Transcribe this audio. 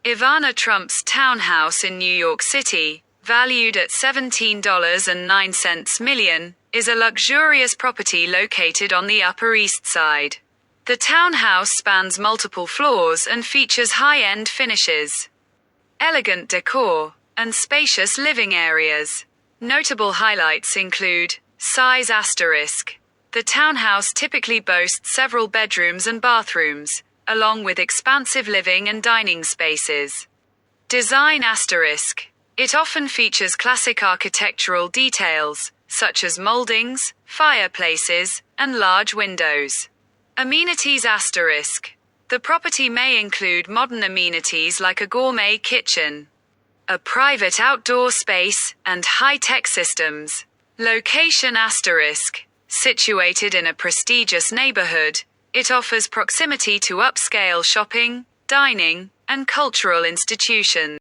Ivana Trump's townhouse in New York City, valued at $17.09 million, is a luxurious property located on the Upper East Side. The townhouse spans multiple floors and features high-end finishes, elegant decor, and spacious living areas. Notable highlights include size asterisk. The townhouse typically boasts several bedrooms and bathrooms, along with expansive living and dining spaces. Design asterisk. It often features classic architectural details, such as moldings, fireplaces, and large windows. Amenities asterisk. The property may include modern amenities like a gourmet kitchen, a private outdoor space, and high-tech systems. Location asterisk. Situated in a prestigious neighborhood, it offers proximity to upscale shopping, dining, and cultural institutions.